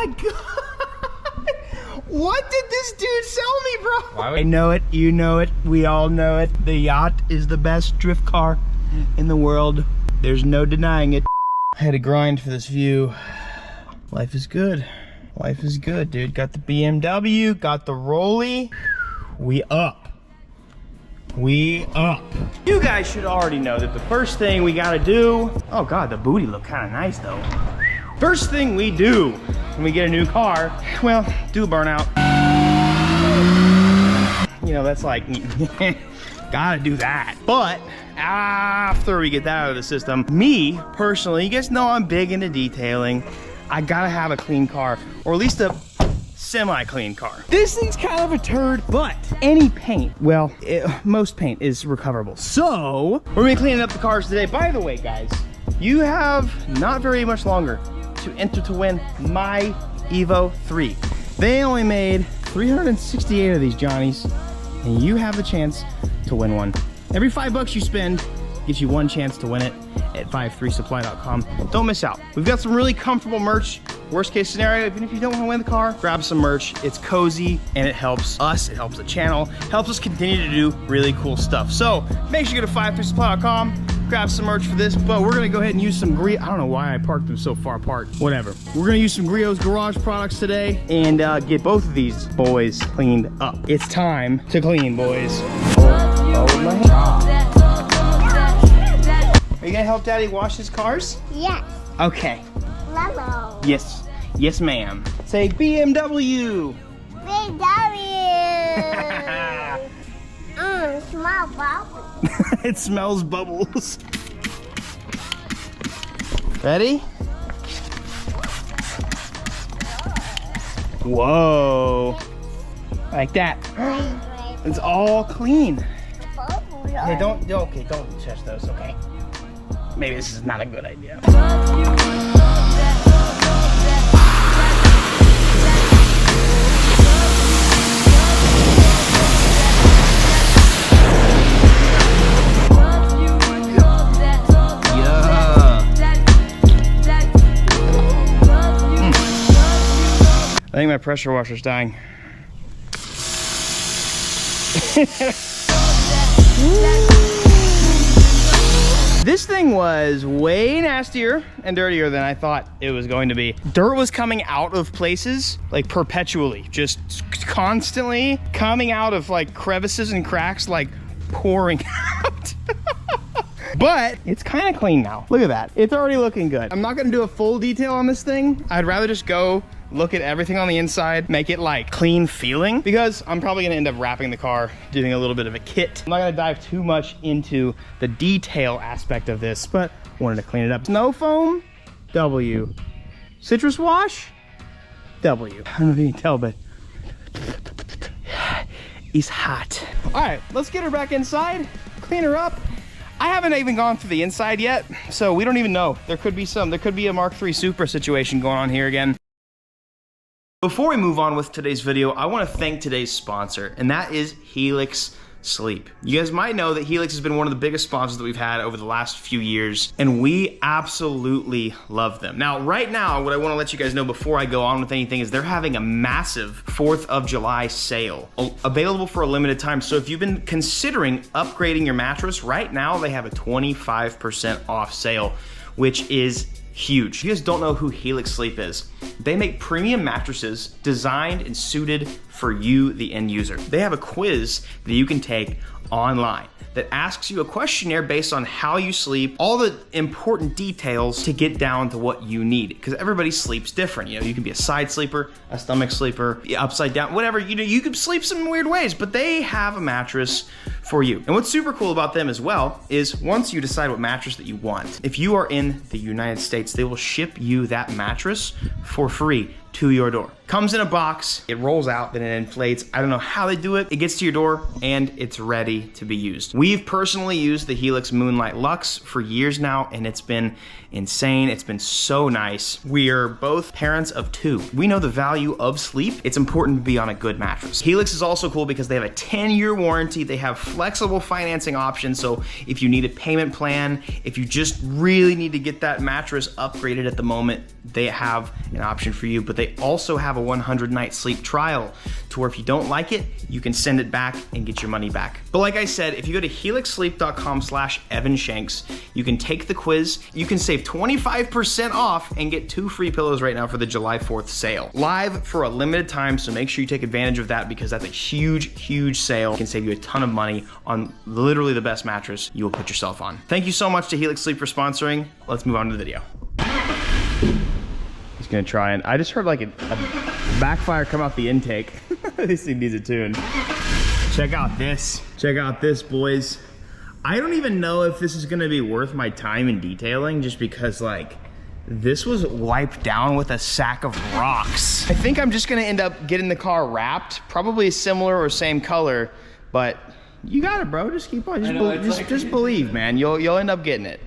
my God. What did this dude sell me, bro? I know it, you know it, we all know it. The yacht is the best drift car in the world. There's no denying it. I had to grind for this view. Life is good. Life is good, dude. Got the BMW, got the Rolly. We up. We up. You guys should already know that the first thing we gotta do, oh God, the booty look kind of nice though. First thing we do when we get a new car, well, do a burnout. You know, that's like, gotta do that. But after we get that out of the system, me personally, you guys know I'm big into detailing. I gotta have a clean car, or at least a semi-clean car. This thing's kind of a turd, but any paint, well, most paint is recoverable. So we're gonna be cleaning up the cars today. By the way, guys, you have not very much longer to enter to win my Evo 3. They only made 368 of these Johnnies, and you have the chance to win one. Every $5 you spend gives you one chance to win it at 53supply.com. Don't miss out. We've got some really comfortable merch. Worst case scenario, even if you don't want to win the car, grab some merch. It's cozy and it helps us, it helps the channel, helps us continue to do really cool stuff. So make sure you go to 53supply.com, grab some merch for this, but we're gonna go ahead and use some I don't know why I parked them so far apart. Whatever. We're gonna use some Griot's Garage products today and get both of these boys cleaned up. It's time to clean, boys. Oh my God. Are you gonna help Daddy wash his cars? Yes. Okay. Hello. Yes. Yes, ma'am. Say BMW. BMW. Small bubbles. It smells bubbles. Ready? Whoa. Like that. It's all clean. Hey, don't touch those, okay? Maybe this is not a good idea. I think my pressure washer's dying. This thing was way nastier and dirtier than I thought it was going to be. Dirt was coming out of places like perpetually, just constantly coming out of like crevices and cracks, like pouring out. But it's kind of clean now. Look at that. It's already looking good. I'm not gonna do a full detail on this thing. I'd rather just go look at everything on the inside, make it like clean feeling, because I'm probably gonna end up wrapping the car, doing a little bit of a kit. I'm not gonna dive too much into the detail aspect of this, but wanted to clean it up. Snow foam, W. Citrus wash, W. I don't know if you can tell, but it's hot. All right, let's get her back inside, clean her up. I haven't even gone through the inside yet, so we don't even know. There could be a Mark III Supra situation going on here again. Before we move on with today's video, I want to thank today's sponsor, and that is Helix Sleep. You guys might know that Helix has been one of the biggest sponsors that we've had over the last few years, and we absolutely love them. Now, right now, what I want to let you guys know before I go on with anything is they're having a massive 4th of July sale available for a limited time. So if you've been considering upgrading your mattress, right now they have a 25% off sale, which is huge. If you guys don't know who Helix Sleep is, they make premium mattresses designed and suited for you, the end user. They have a quiz that you can take online that asks you a questionnaire based on how you sleep, all the important details to get down to what you need, because everybody sleeps different. You know, you can be a side sleeper, a stomach sleeper, upside down, whatever. You know, you could sleep some weird ways, but they have a mattress for you. And what's super cool about them as well is once you decide what mattress that you want, if you are in the United States, they will ship you that mattress for free to your door. Comes in a box, it rolls out, then it inflates. I don't know how they do it. It gets to your door and it's ready to be used. We've personally used the Helix Moonlight Luxe for years now, and it's been insane. It's been so nice. We are both parents of 2. We know the value of sleep. It's important to be on a good mattress. Helix is also cool because they have a 10-year warranty. They have flexible financing options. So if you need a payment plan, if you just really need to get that mattress upgraded at the moment, they have an option for you. But they they also have a 100-night sleep trial to where if you don't like it, you can send it back and get your money back. But like I said, if you go to helixsleep.com/EvanShanks, you can take the quiz. You can save 25% off and get 2 free pillows right now for the July 4th sale. Live for a limited time, so make sure you take advantage of that because that's a huge, huge sale. It can save you a ton of money on literally the best mattress you will put yourself on. Thank you so much to Helix Sleep for sponsoring. Let's move on to the video. He's gonna try and I just heard like a backfire come out the intake. This thing needs a tune. Check out this. Check out this, boys. I don't even know if this is gonna be worth my time in detailing just because like this was wiped down with a sack of rocks. I think I'm just gonna end up getting the car wrapped, probably similar or same color, but you got it, bro. Just keep on. Just believe, man. You'll end up getting it.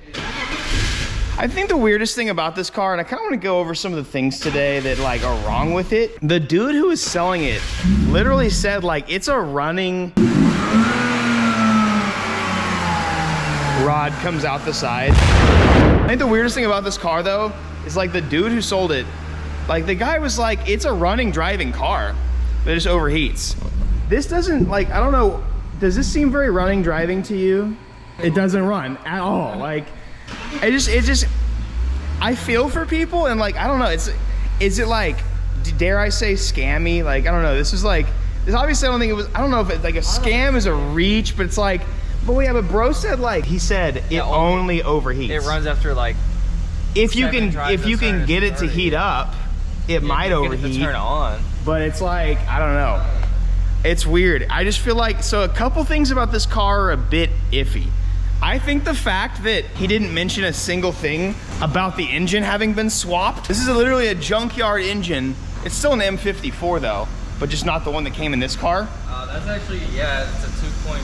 I think the weirdest thing about this car, and I kind of want to go over some of the things today that like are wrong with it. The dude who was selling it literally said like it's a running rod comes out the side. I think the weirdest thing about this car though is like the dude who sold it, like the guy was like, it's a running driving car that just overheats. This doesn't like, I don't know, does this seem very running driving to you? It doesn't run at all. Like, it just, I feel for people and like, I don't know, is it like, dare I say scammy? Like, I don't know, this obviously I don't think it was, I don't know if it's like a scam is a reach, but it's like, but yeah, but bro said like, he said it only overheats. It runs after like, if you can get it to heat up, it might overheat. Get it to turn on. But it's like, I don't know. It's weird. I just feel like, so a couple things about this car are a bit iffy. I think the fact that he didn't mention a single thing about the engine having been swapped. This is literally a junkyard engine. It's still an M54 though, but just not the one that came in this car. That's actually, yeah, it's a 2.5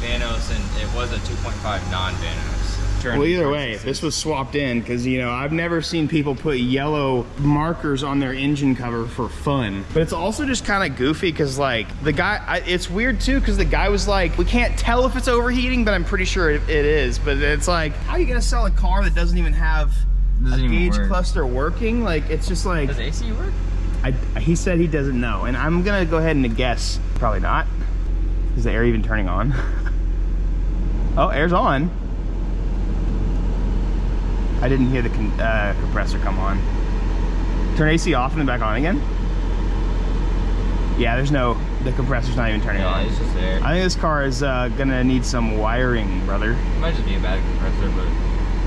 Vanos and it was a 2.5 non-Vanos. Well, either way, this was swapped in because, you know, I've never seen people put yellow markers on their engine cover for fun. But it's also just kind of goofy because, like, the guy, it's weird too because the guy was like, we can't tell if it's overheating, but I'm pretty sure it is. But it's like, how are you going to sell a car that doesn't even have a gauge cluster working? Like, it's just like... Does AC work? He said he doesn't know. And I'm going to go ahead and guess. Probably not. Is the air even turning on? Oh, air's on. I didn't hear the compressor come on. Turn AC off and then back on again? Yeah, the compressor's not even turning on. It's just air. I think this car is gonna need some wiring, brother. It might just be a bad compressor, but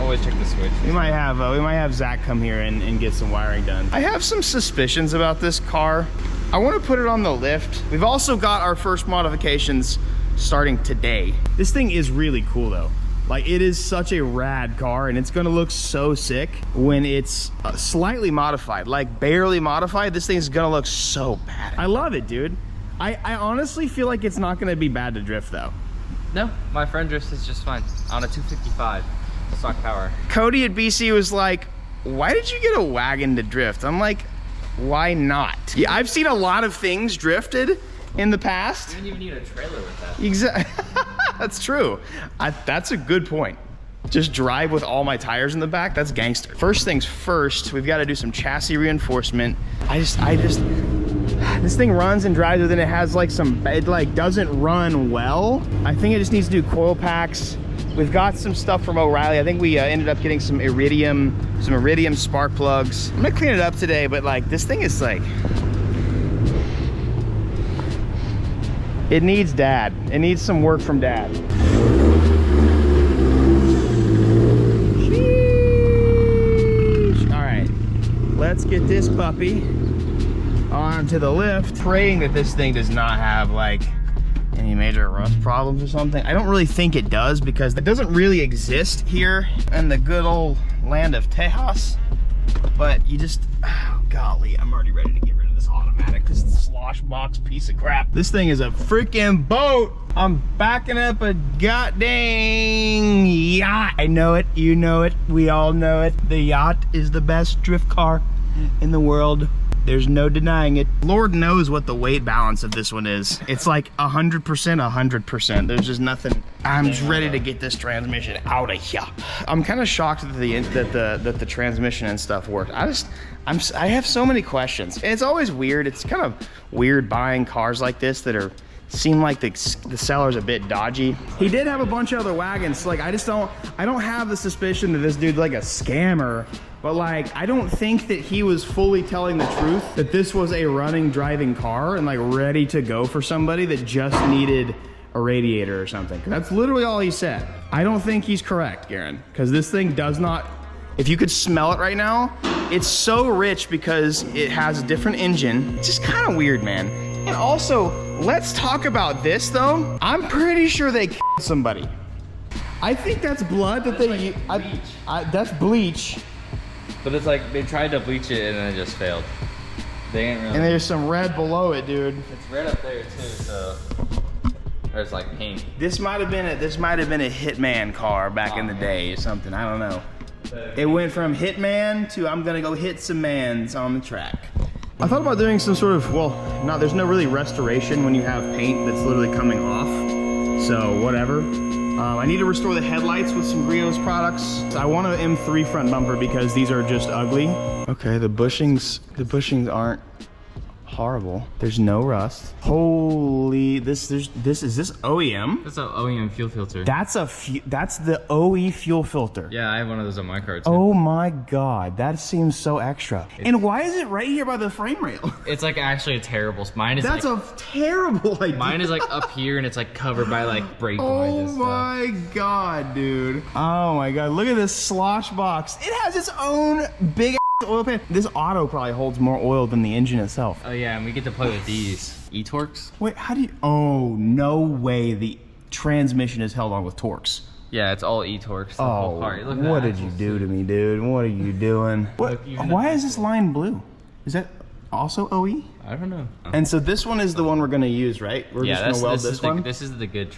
always check the switch. We might have Zach come here and get some wiring done. I have some suspicions about this car. I want to put it on the lift. We've also got our first modifications starting today. This thing is really cool though. Like, it is such a rad car and it's gonna look so sick when it's slightly modified, like barely modified. This thing's gonna look so bad. I love it, dude. I honestly feel like it's not gonna be bad to drift though. No, my friend drifts is just fine on a 255 stock power. Cody at BC was like, why did you get a wagon to drift? I'm like, why not? Yeah, I've seen a lot of things drifted in the past. You didn't even need a trailer with that. Exactly. That's true. That's a good point. Just drive with all my tires in the back. That's gangster. First things first, we've got to do some chassis reinforcement. This thing runs and drives, but then it has like it like doesn't run well. I think it just needs to do coil packs. We've got some stuff from O'Reilly. I think we ended up getting some Iridium spark plugs. I'm gonna clean it up today, but like this thing is like, it needs dad. It needs some work from dad. Sheesh. All right, let's get this puppy onto the lift. Praying that this thing does not have like any major rust problems or something. I don't really think it does because it doesn't really exist here in the good old land of Tejas. But you just, oh golly, I'm already ready to get rid of this automatic. This slosh box piece of crap. This thing is a freaking boat. I'm backing up a goddamn yacht. I know it, you know it, we all know it. The yacht is the best drift car in the world. There's no denying it. Lord knows what the weight balance of this one is. It's like 100%, 100%. There's just nothing. I'm just ready to get this transmission out of here. I'm kind of shocked that the transmission and stuff worked. I have so many questions. And it's always weird. It's kind of weird buying cars like this that seem like the seller's a bit dodgy. He did have a bunch of other wagons. Like I don't have the suspicion that this dude's like a scammer, but like I don't think that he was fully telling the truth, that this was a running, driving car and like ready to go for somebody that just needed a radiator or something. That's literally all he said. I don't think he's correct, Garen, because this thing does not, if you could smell it right now, it's so rich because it has a different engine. It's just kind of weird, man. And also, let's talk about this though. I'm pretty sure they killed somebody. I think that's blood that they use. That's bleach. But it's like they tried to bleach it and then it just failed. They ain't really. And there's some red below it, dude. It's red up there too, so there's like paint. This might have been a Hitman car back in the day or something. I don't know. It went from Hitman to I'm gonna go hit some mans on the track. I thought about doing some sort of, there's no really restoration when you have paint that's literally coming off. So whatever. I need to restore the headlights with some Griot's products. I want an M3 front bumper because these are just ugly. Okay, the bushings aren't horrible. There's no rust. Holy, is this OEM? That's an OEM fuel filter. That's the OE fuel filter. Yeah, I have one of those on my car too. Oh my God, that seems so extra. And why is it right here by the frame rail? It's like actually a terrible, mine is That's like, a terrible idea. mine is like up here and it's like covered by like brake lines and Oh stuff. my God, dude. Oh my God, look at this slosh box. It has its own big oil pan. This auto probably holds more oil than the engine itself. Oh yeah, and we get to play with these e-torques. Wait, how do you, oh, no way the transmission is held on with Torx. Yeah, it's all e-torques. The whole car. Look at what that did you axle do too. to me, dude? What are you doing? What? Why is this line blue? Is that also OE? I don't know. And so this one is the one we're gonna use, right? We're just gonna weld this one? This is the good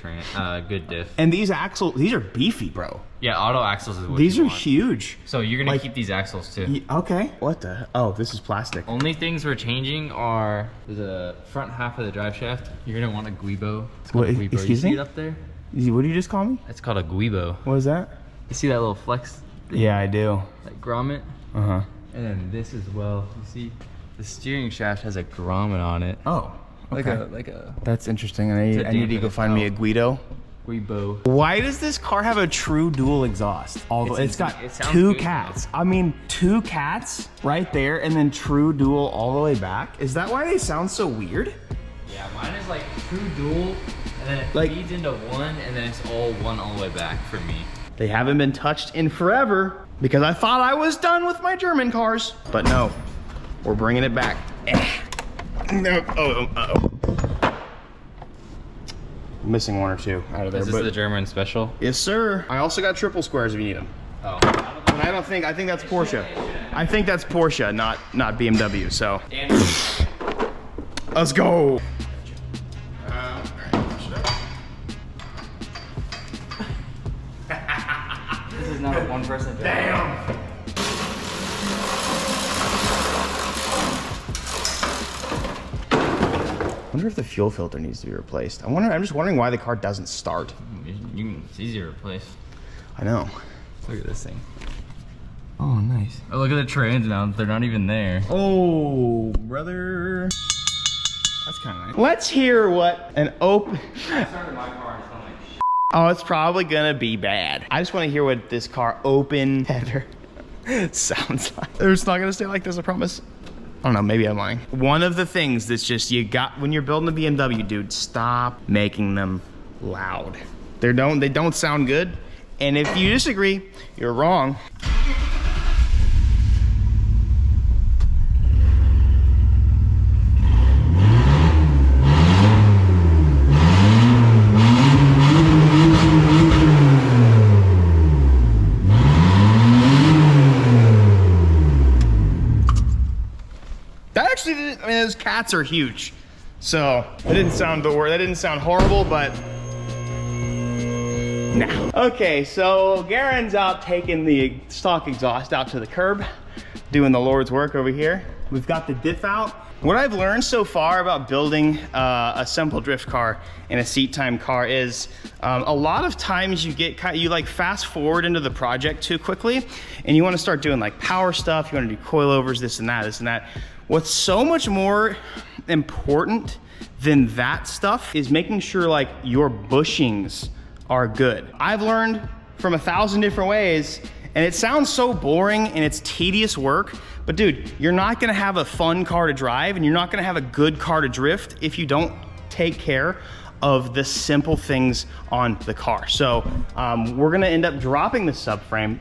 good diff. And these axles, these are beefy, bro. Yeah, auto axles is what These you are want. huge. So you're gonna Like- keep these axles too. Okay. What the? Oh, this is plastic. Only things we're changing are the front half of the drive shaft. You're gonna want a guibo. It's called What, a guibo. excuse You see me? it up there? What did you just call me? It's called a guibo. What is that? You see that little flex? Yeah, I do. Like grommet? Uh-huh. And then this as well. You see, the steering shaft has a grommet on it. Oh, okay. Like a That's interesting. I To need to dampen go it find me a out. Guido. guibo. Why does this car have a true dual exhaust? Although it's got it sounds two good, cats. I mean, two cats right there and then true dual all the way back. Is that why they sound so weird? Yeah, mine is like true dual, and then it Like- feeds into one, and then it's all one all the way back for me. They haven't been touched in forever because I thought I was done with my German cars. But no, we're bringing it back. No, uh-oh. Missing one or two out of there. Is this the German special? Yes, sir. I also got triple squares if you need them. Oh. And I think that's Porsche. I think that's Porsche, not BMW, so. Let's go. This is not a one-person job. Damn. I wonder if the fuel filter needs to be replaced. I'm just wondering why the car doesn't start. It's easy to replace. I know. Look at this thing. Oh, nice. Oh, look at the trans now. They're not even there. Oh, brother. That's kind of nice. Let's hear what an open... I started my car and it smelled like shit. Oh, it's probably gonna be bad. I just want to hear what this car open header sounds like. It's not gonna stay like this, I promise. I don't know, maybe I'm lying. One of the things that's just, you got, when you're building a BMW, dude, stop making them loud. They don't sound good. And if you disagree, you're wrong. That actually didn't, I mean, those cats are huge. So, that didn't sound horrible, but nah. Okay, so Garen's out taking the stock exhaust out to the curb, doing the Lord's work over here. We've got the diff out. What I've learned so far about building a simple drift car and a seat time car is a lot of times you like fast forward into the project too quickly, and you want to start doing like power stuff. You want to do coilovers, this and that. What's so much more important than that stuff is making sure like your bushings are good. I've learned from 1,000 different ways, and it sounds so boring and it's tedious work, but dude, you're not gonna have a fun car to drive and you're not gonna have a good car to drift if you don't take care of the simple things on the car. So we're gonna end up dropping the subframe.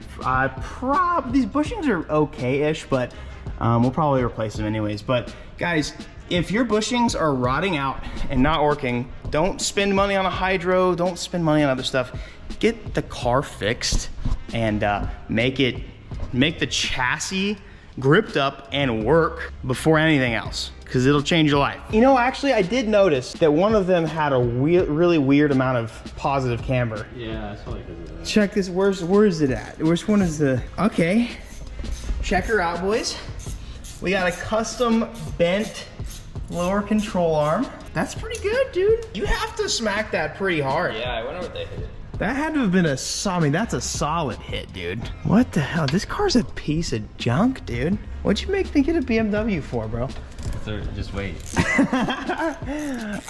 These bushings are okay-ish, but we'll probably replace them anyways. But guys, if your bushings are rotting out and not working, don't spend money on a hydro, don't spend money on other stuff. Get the car fixed and make the chassis gripped up and work before anything else, because it'll change your life. You know, actually, I did notice that one of them had a really weird amount of positive camber. Yeah, that's probably because of that. Check this, where is it at? Which one is the, okay. Check her out, boys. We got a custom bent lower control arm. That's pretty good, dude. You have to smack that pretty hard. Yeah, I wonder what they hit. That had to have been I mean, that's a solid hit, dude. What the hell? This car's a piece of junk, dude. What'd you make me get a BMW for, bro? Just wait.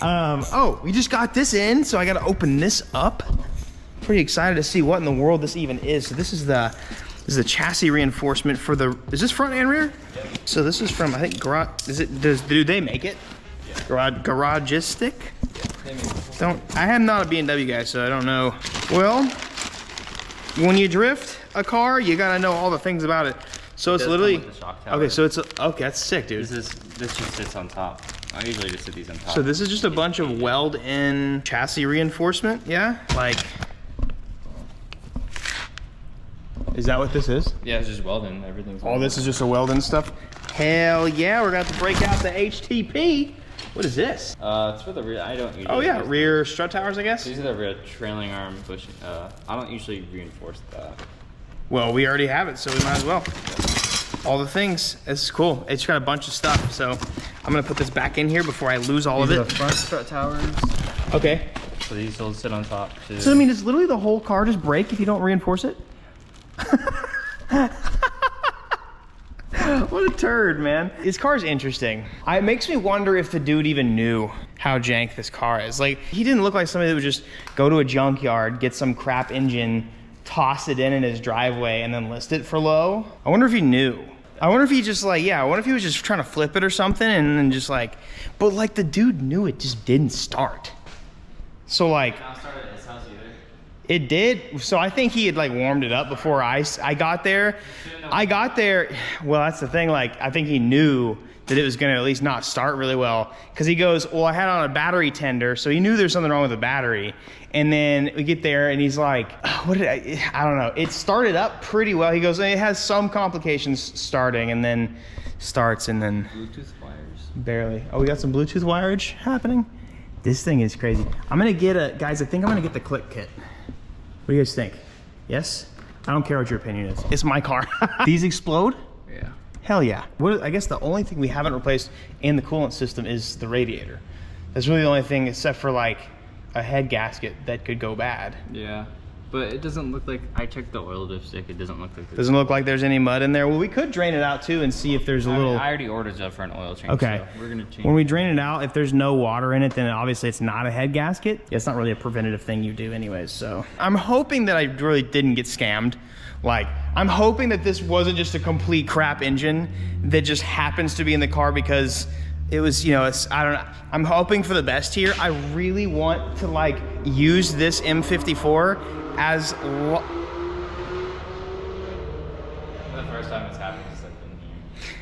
Oh, we just got this in, so I gotta open this up. Pretty excited to see what in the world this even is. So this is the chassis reinforcement for the, is this front and rear? Yep. So this is from, I think, Garage, do they make it? Yeah. Garagistic? Yeah, I am not a BMW guy, so I don't know. Well, when you drift a car, you gotta know all the things about it. So it's literally, okay, so it's, okay, that's sick, dude. This just sits on top. I usually just sit these on top. So this is just a bunch of weld-in chassis reinforcement, yeah? Like, is that what this is? Yeah, it's just welding. Everything's all this is just a welding stuff? Hell yeah, we're gonna have to break out the HTP. What is this? It's for the rear. I don't usually. Oh yeah, rear strut towers, I guess? These are the rear trailing arm bushing. I don't usually reinforce that. Well, we already have it, so we might as well. All the things. This is cool. It's got a bunch of stuff, so I'm gonna put this back in here before I lose all of it. These are the front strut towers. Okay. So these will sit on top too. So I mean, does literally the whole car just break if you don't reinforce it? What a turd, man. This car is interesting. It makes me wonder if the dude even knew how jank this car is. Like, he didn't look like somebody that would just go to a junkyard, get some crap engine, toss it in his driveway, and then list it for low. I wonder if he knew. I wonder if he just like, yeah, I wonder if he was just trying to flip it or something and then just like, but like the dude knew it just didn't start. So like, it did. So I think he had like warmed it up before I got there. Well, that's the thing. Like, I think he knew that it was going to at least not start really well. Cause he goes, well, I had on a battery tender. So he knew there's something wrong with the battery. And then we get there and he's like, what did I don't know. It started up pretty well. He goes, it has some complications starting and then starts and then Bluetooth wires. Barely. Oh, we got some Bluetooth wirage happening. This thing is crazy. I'm going to get guys, I think I'm going to get the click kit. What do you guys think? Yes? I don't care what your opinion is. It's my car. These explode? Yeah. Hell yeah. I guess the only thing we haven't replaced in the coolant system is the radiator. That's really the only thing except for like a head gasket that could go bad. Yeah. But it doesn't look like, I checked the oil dipstick, it doesn't look like Doesn't look like there's any mud in there. Well, we could drain it out too and see if there's a little... I already ordered stuff for an oil change, okay. So we're gonna change. When we drain it out, if there's no water in it, then obviously it's not a head gasket. Yeah, it's not really a preventative thing you do anyways, so. I'm hoping that I really didn't get scammed. Like, I'm hoping that this wasn't just a complete crap engine that just happens to be in the car because it was, you know, I don't know. I'm hoping for the best here. I really want to like use this M54 as the first time it's happened since I've been here.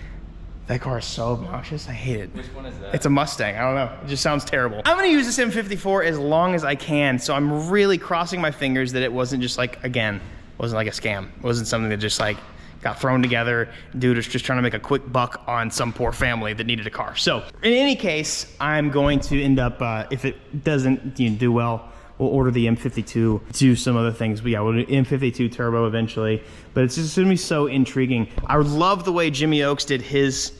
That car is so obnoxious. I hate it. Which one is that? It's a Mustang. I don't know. It just sounds terrible. I'm gonna use this M54 as long as I can. So I'm really crossing my fingers that it wasn't just like, again, wasn't like a scam. It wasn't something that just like got thrown together. Dude was just trying to make a quick buck on some poor family that needed a car. So in any case, I'm going to end up, if it doesn't do well, we'll order the M52, do some other things. But yeah, we'll do M52 turbo eventually. But it's just gonna be so intriguing. I love the way Jimmy Oaks did his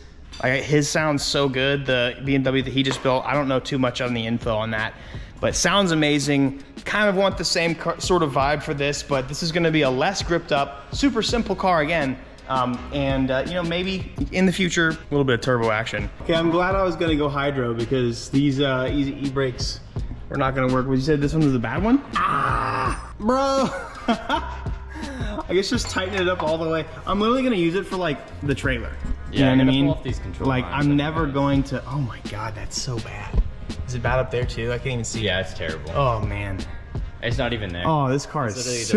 His sounds so good. The BMW that he just built, I don't know too much on the info on that, but sounds amazing. Kind of want the same sort of vibe for this, but this is gonna be a less gripped up, super simple car again. You know, maybe in the future, a little bit of turbo action. Okay, I'm glad I was gonna go hydro because these easy e-brakes are not gonna work. But you said this one was a bad one? Ah, bro. I guess just tighten it up all the way. I'm literally gonna use it for like the trailer. Yeah, you know what I mean? pull off these control like lines, I'm never going to, oh my God, that's so bad. Is it bad up there too? I can't even see. Yeah, it's terrible. Oh man. It's not even there. Oh, this car is sick.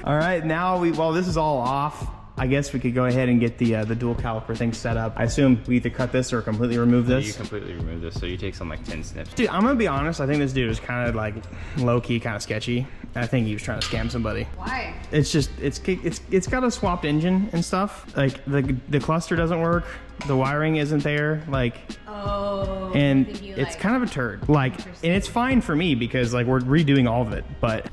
All right, now while this is all off, I guess we could go ahead and get the dual caliper thing set up. I assume we either cut this or completely remove this. You completely remove this, so you take some like 10 snips. Dude, I'm gonna be honest, I think this dude was kind of like low-key, kind of sketchy. I think he was trying to scam somebody. Why? It's just, it's got a swapped engine and stuff. Like the cluster doesn't work, the wiring isn't there, like, oh, and it's kind of a turd. Like, and it's fine for me because like we're redoing all of it, but.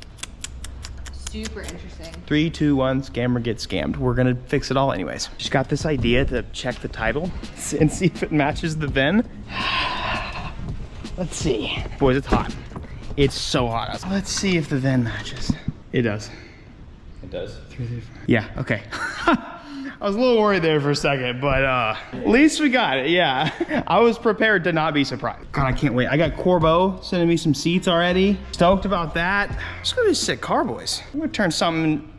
Super interesting. 3, 2, 1, scammer gets scammed. We're gonna fix it all anyways. Just got this idea to check the title and see if it matches the VIN. Let's see. Boys, it's hot. It's so hot. Let's see if the VIN matches. It does. It does? Yeah, okay. I was a little worried there for a second, but at least we got it, yeah. I was prepared to not be surprised. God, I can't wait. I got Corbeau sending me some seats already. Stoked about that. It's gonna be a sick car, boys. I'm gonna turn something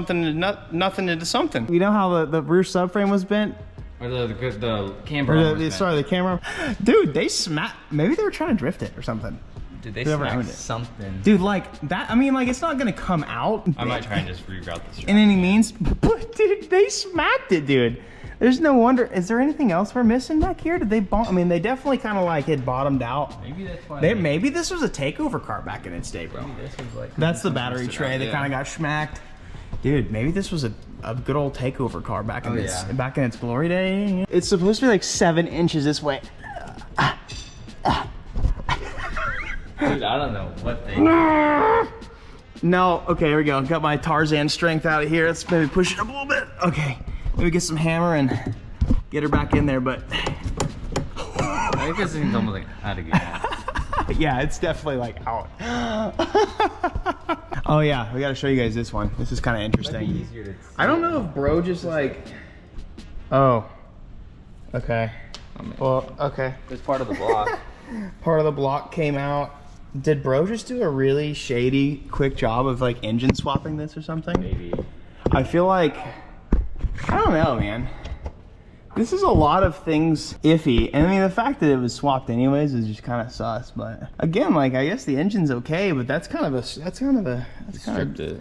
into nothing into something. You know how the rear subframe was bent? Or the camber. Sorry, the camera. Dude, they smacked. Maybe they were trying to drift it or something. Dude, they Whoever smacked owned it. something. Dude, like that, I mean, like it's not gonna come out. I might try and just reroute this. In any means, but dude, they smacked it, dude. There's no wonder. Is there anything else we're missing back here? Did they bomb? I mean, they definitely kind of like had bottomed out. Maybe that's why. Maybe this was a takeover car back in its day, bro. This was like, That's the battery tray that kind of got smacked. Dude, maybe this was a good old takeover car back in back in its glory day. It's supposed to be like 7 inches this way. Dude, I don't know what they. No, okay, here we go. Got my Tarzan strength out of here. Let's maybe push it up a little bit. Okay, maybe get some hammer and get her back in there, but. I think this thing's almost like out of gas. Yeah, it's definitely like out. Oh yeah, we gotta show you guys this one. This is kind of interesting. I don't know if bro just like, oh, okay. Well, okay. It's part of the block. Part of the block came out. Did bro just do a really shady, quick job of like engine swapping this or something? Maybe. I feel like, I don't know, man. This is a lot of things iffy. And I mean, the fact that it was swapped anyways is just kind of sus. But again, like, I guess the engine's okay, but that's kind of Stripped it.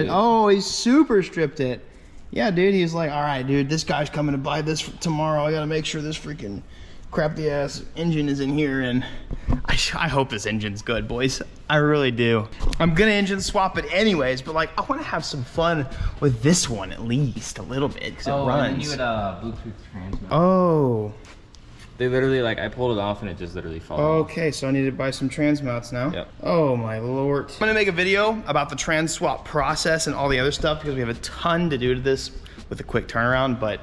Oh, he super stripped it. Yeah, dude, he's like, all right, dude, this guy's coming to buy this tomorrow. I gotta make sure this freaking crappy ass engine is in here, and I hope this engine's good, boys. I really do. I'm gonna engine swap it anyways, but like I want to have some fun with this one at least a little bit because it runs. And you had a Bluetooth transmitter. Oh. They literally like I pulled it off and it just literally fell off. Okay, so I need to buy some trans mounts now. Yep. Oh my lord. I'm gonna make a video about the trans swap process and all the other stuff because we have a ton to do to this with a quick turnaround, but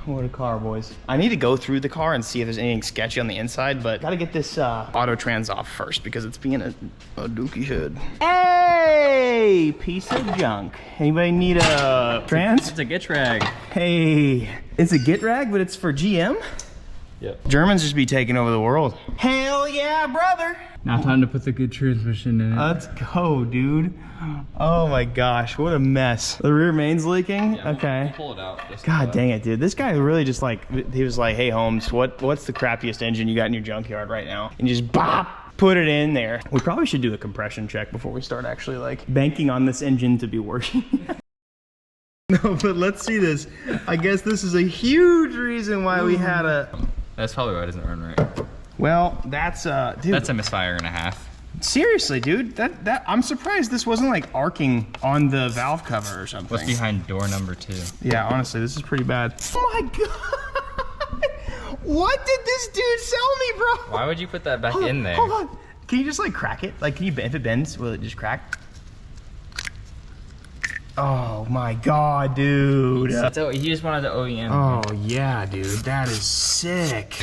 what a car, boys. I need to go through the car and see if there's anything sketchy on the inside, but gotta get this auto trans off first because it's being a dookie head. Hey, piece of junk. Anybody need a trans? It's a Git rag. Hey, it's a Git rag, but it's for GM? Yep. Germans just be taking over the world. Hell yeah, brother. Now time to put the good transmission in it. Let's go, dude. Oh my gosh, what a mess. The rear main's leaking? Yeah, okay. We'll pull it out. God dang it, dude. This guy really just like, he was like, hey Holmes, what's the crappiest engine you got in your junkyard right now? And just bop, put it in there. We probably should do a compression check before we start actually like banking on this engine to be working. No, but let's see this. I guess this is a huge reason why we had a... That's probably why it doesn't run right. Well, that's dude. That's a misfire and a half. Seriously, dude, that I'm surprised this wasn't like arcing on the valve cover or something. What's behind door number 2? Yeah, honestly, this is pretty bad. Oh my god! What did this dude sell me, bro? Why would you put that back in there? Hold on. Can you just like crack it? Like, if it bends, will it just crack? Oh my God, dude. So he just wanted the OEM. Oh yeah, dude, that is sick.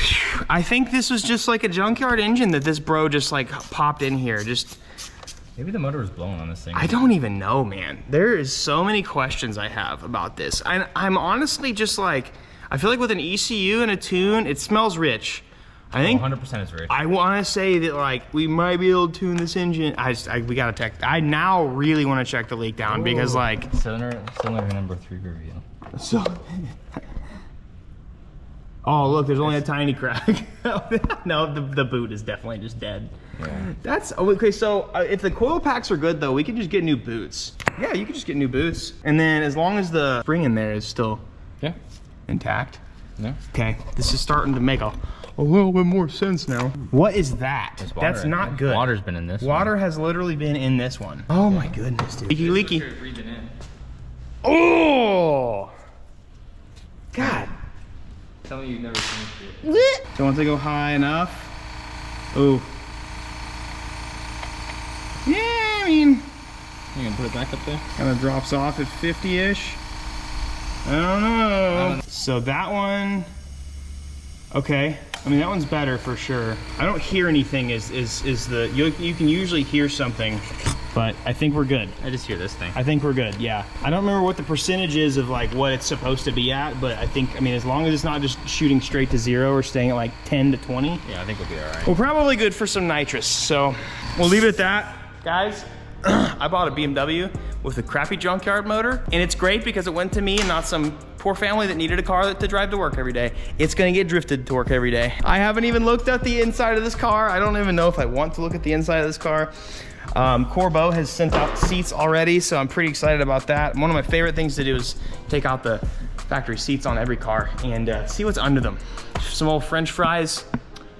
I think this was just like a junkyard engine that this bro just like popped in here. Just, Maybe the motor was blown on this thing. I don't even know, man. There is so many questions I have about this. I'm honestly just like, I feel like with an ECU and a tune, it smells rich. I think 100% is rich. I want to say that like we might be able to tune this engine. We gotta check. I now really want to check the leak down because like cylinder number 3 reveal. so. Oh look, there's only a tiny crack. No, the boot is definitely just dead. Yeah. That's okay. So if the coil packs are good though, we can just get new boots. Yeah, you can just get new boots, and then as long as the spring in there is still intact. Yeah. Okay, this is starting to make a little bit more sense now. What is that? That's not good. Water's been in this. Water has literally been in this one. Oh my goodness, dude. Leaky, leaky. Oh! God. Tell me you've never finished it. Don't want to go high enough. Ooh. Yeah, I mean, You gonna put it back up there? kind of drops off at 50-ish. I don't know. So that one, okay. I mean, that one's better for sure. I don't hear anything you can usually hear something, but I think we're good. I just hear this thing. I think we're good, yeah. I don't remember what the percentage is of like what it's supposed to be at, but I mean, as long as it's not just shooting straight to 0 or staying at like 10 to 20. Yeah, I think we'll be all right. We're probably good for some nitrous, so we'll leave it at that. Guys, I bought a BMW with a crappy junkyard motor, and it's great because it went to me and not some poor family that needed a car to drive to work every day. It's gonna get drifted to work every day. I haven't even looked at the inside of this car. I don't even know if I want to look at the inside of this car. Corbeau has sent out seats already, so I'm pretty excited about that. One of my favorite things to do is take out the factory seats on every car and see what's under them. Some old French fries,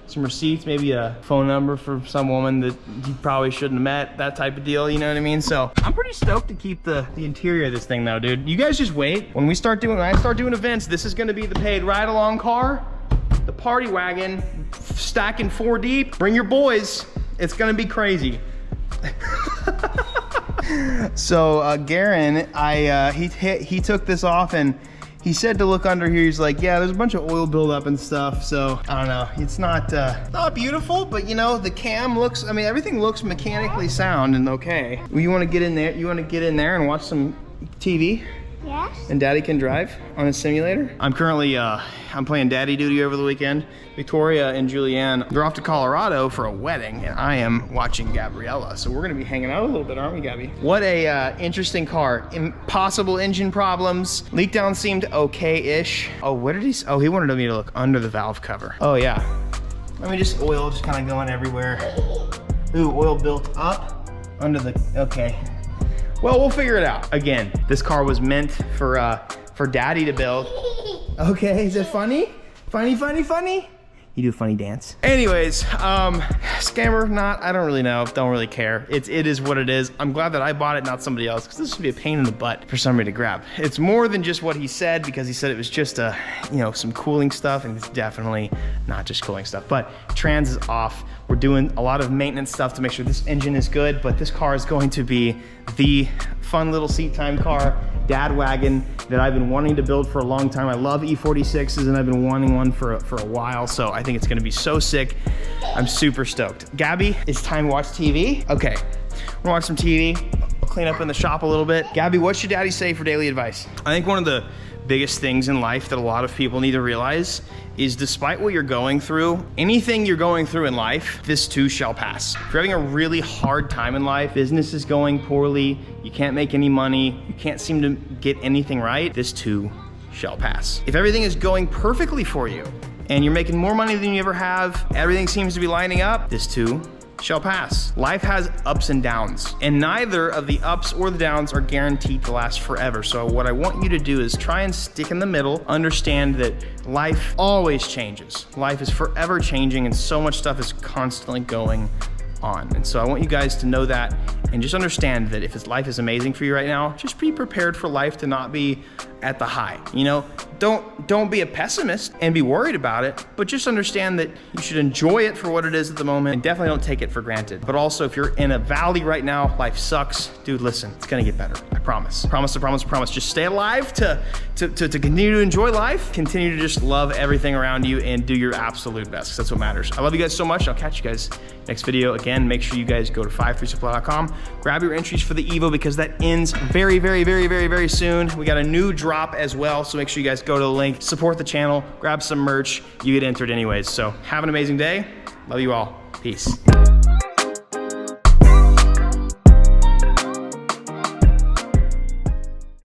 some receipts, maybe a phone number for some woman that you probably shouldn't have met, that type of deal, you know what I mean? So I'm pretty stoked to keep the interior of this thing though, dude. You guys just wait. When I start doing events, this is gonna be the paid ride along car, the party wagon, stacking 4 deep. Bring your boys. It's gonna be crazy. So Garen, he took this off and he said to look under here. He's like, yeah, there's a bunch of oil buildup and stuff. So I don't know. It's not beautiful, but you know, the cam looks, I mean, everything looks mechanically sound and okay. You want to get in there? You want to get in there and watch some TV? Yes. And Daddy can drive on a simulator? I'm currently, I'm playing daddy duty over the weekend. Victoria and Julianne, they're off to Colorado for a wedding, and I am watching Gabriella. So we're gonna be hanging out a little bit, aren't we, Gabby? What a interesting car. Impossible engine problems. Leak down seemed okay-ish. Oh, what did he say? Oh, he wanted me to look under the valve cover. Oh, yeah. I mean, just oil just kind of going everywhere. Ooh, oil built up under the, okay. Well, we'll figure it out. Again, this car was meant for Daddy to build. Okay, is it funny? Funny, funny, funny? You do a funny dance. Anyways, scammer, not, I don't really know, don't really care. It is what it is. I'm glad that I bought it, not somebody else, because this would be a pain in the butt for somebody to grab. It's more than just what he said, because he said it was just you know, some cooling stuff, and it's definitely not just cooling stuff. But trans is off. We're doing a lot of maintenance stuff to make sure this engine is good, but this car is going to be the fun little seat time car, dad wagon that I've been wanting to build for a long time. I love E46s and I've been wanting one for a while, so I think it's gonna be so sick. I'm super stoked. Gabby, it's time to watch TV. Okay, we're gonna watch some TV, clean up in the shop a little bit. Gabby, what should Daddy say for daily advice? I think one of the biggest things in life that a lot of people need to realize is despite what you're going through, anything you're going through in life, this too shall pass. If you're having a really hard time in life, business is going poorly, you can't make any money, you can't seem to get anything right, this too shall pass. If everything is going perfectly for you and you're making more money than you ever have, everything seems to be lining up, this too shall pass. Life has ups and downs, and neither of the ups or the downs are guaranteed to last forever. So what I want you to do is try and stick in the middle, understand that life always changes. Life is forever changing, and so much stuff is constantly going on. And so I want you guys to know that, and just understand that if life is amazing for you right now, just be prepared for life to not be at the high. You know, don't be a pessimist and be worried about it, but just understand that you should enjoy it for what it is at the moment and definitely don't take it for granted. But also, if you're in a valley right now, life sucks, dude, listen, it's gonna get better. I promise. Promise, I promise, I promise. Just stay alive to continue to enjoy life, continue to just love everything around you and do your absolute best. That's what matters. I love you guys so much. I'll catch you guys next video. Again, make sure you guys go to 53supply.com, grab your entries for the Evo because that ends very, very, very, very, very soon. We got a new drop as well, so make sure you guys go to the link, support the channel, grab some merch. You get entered anyways. So have an amazing day. Love you all. Peace.